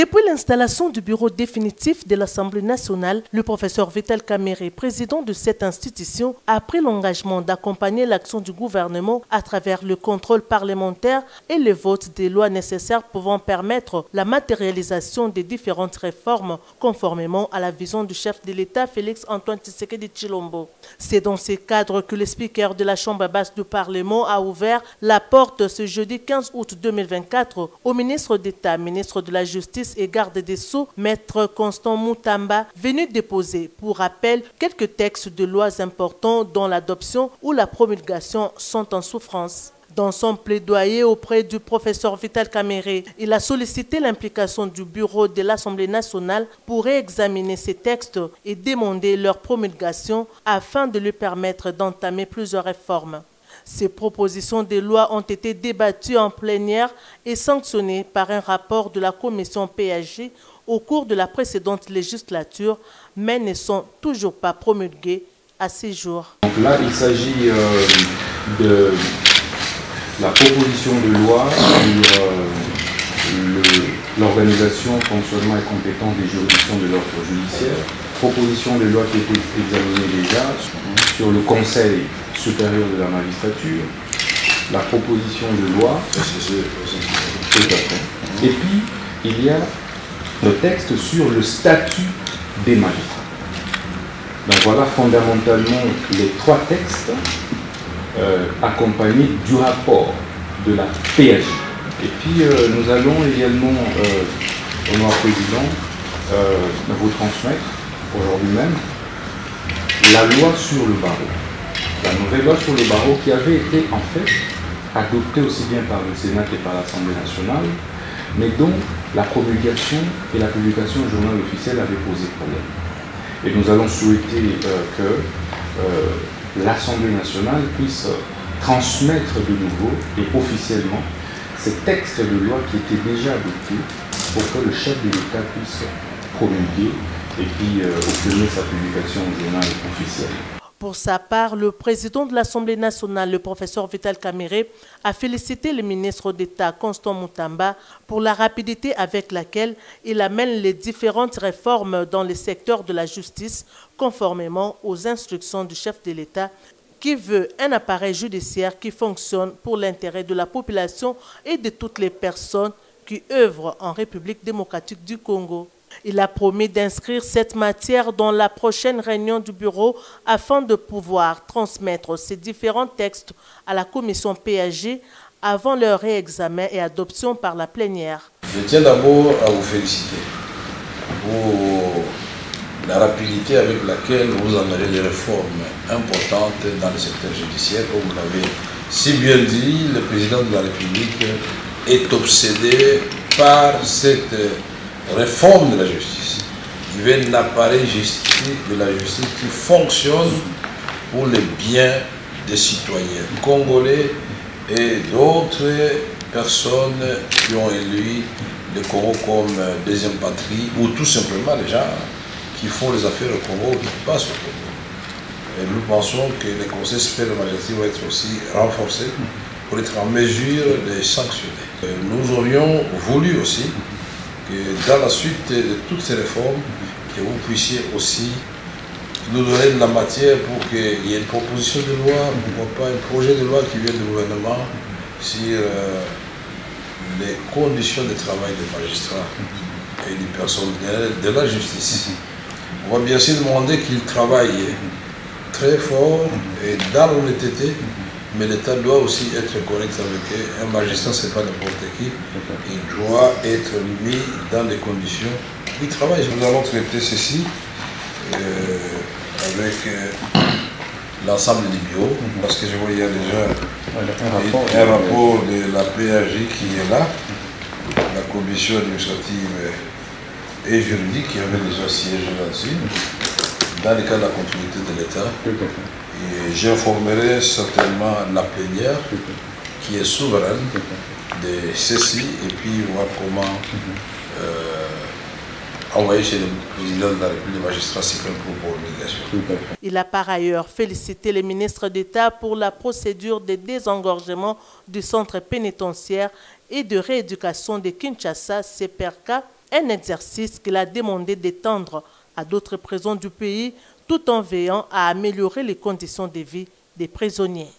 Depuis l'installation du bureau définitif de l'Assemblée nationale, le professeur Vital Kamerhe, président de cette institution, a pris l'engagement d'accompagner l'action du gouvernement à travers le contrôle parlementaire et le vote des lois nécessaires pouvant permettre la matérialisation des différentes réformes conformément à la vision du chef de l'État Félix-Antoine Tshisekedi Tshilombo. C'est dans ce cadre que le speaker de la Chambre basse du Parlement a ouvert la porte ce jeudi 15 août 2024 au ministre d'État, ministre de la Justice et garde des Sceaux, maître Constant Moutamba, venu déposer pour rappel quelques textes de lois importants dont l'adoption ou la promulgation sont en souffrance. Dans son plaidoyer auprès du professeur Vital Kamerhe, il a sollicité l'implication du bureau de l'Assemblée nationale pour réexaminer ces textes et demander leur promulgation afin de lui permettre d'entamer plusieurs réformes. Ces propositions de loi ont été débattues en plénière et sanctionnées par un rapport de la commission PAG au cours de la précédente législature, mais ne sont toujours pas promulguées à ces jours. Donc là, il s'agit de la proposition de loi sur l'organisation, fonctionnement et compétence des juridictions de l'ordre judiciaire. Proposition de loi qui a été examinée déjà sur le Conseil supérieur de la magistrature, la proposition de loi, et puis il y a le texte sur le statut des magistrats. Donc voilà fondamentalement les trois textes accompagnés du rapport de la PAG. Et puis nous allons également, honorable président, vous transmettre aujourd'hui même la loi sur le barreau. La nouvelle loi sur le barreau qui avait été en fait adoptée aussi bien par le Sénat que par l'Assemblée nationale, mais dont la promulgation et la publication au journal officiel avaient posé problème. Et nous allons souhaiter que l'Assemblée nationale puisse transmettre de nouveau et officiellement ces textes de loi qui étaient déjà adoptés pour que le chef de l'État puisse promulguer et puis obtenir sa publication au journal officiel. Pour sa part, le président de l'Assemblée nationale, le professeur Vital Kamerhe, a félicité le ministre d'État Constant Moutamba pour la rapidité avec laquelle il amène les différentes réformes dans le secteur de la justice, conformément aux instructions du chef de l'État, qui veut un appareil judiciaire qui fonctionne pour l'intérêt de la population et de toutes les personnes qui œuvrent en République démocratique du Congo. Il a promis d'inscrire cette matière dans la prochaine réunion du bureau afin de pouvoir transmettre ces différents textes à la commission PAG avant leur réexamen et adoption par la plénière. Je tiens d'abord à vous féliciter pour la rapidité avec laquelle vous amenez des réformes importantes dans le secteur judiciaire. Comme vous l'avez si bien dit, le président de la République est obsédé par cette réforme de la justice. Il veut un appareil de la justice qui fonctionne pour le bien des citoyens congolais et d'autres personnes qui ont élu le Congo comme deuxième patrie, ou tout simplement les gens qui font les affaires au Congo, qui passent au Congo. Et nous pensons que les conseils supérieurs de la magistrature vont être aussi renforcés pour être en mesure de sanctionner. Nous aurions voulu aussi que dans la suite de toutes ces réformes, que vous puissiez aussi nous donner de la matière pour qu'il y ait une proposition de loi, pourquoi pas un projet de loi qui vient du gouvernement sur les conditions de travail des magistrats et du personnel de la justice. On va bien sûr demander qu'ils travaillent très fort et dans l'honnêteté, mais l'État doit aussi être correct avec eux. Un magistrat, ce n'est pas n'importe qui. Il doit être mis dans des conditions où il travaille. Nous allons traiter ceci avec l'ensemble des bureaux, parce que je vois qu'il y a déjà un rapport de la PAG qui est là, la commission administrative et juridique qui avait déjà siégé là-dessus, dans le cadre de la continuité de l'État. Et j'informerai certainement la plénière qui est souveraine de ceci et puis voir comment envoyer chez le président de la République des magistrats suprêmes pour promulgation. Il a par ailleurs félicité le ministre d'État pour la procédure de désengorgement du centre pénitentiaire et de rééducation de Kinshasa, CPRK, un exercice qu'il a demandé d'étendre à d'autres prisons du pays tout en veillant à améliorer les conditions de vie des prisonniers.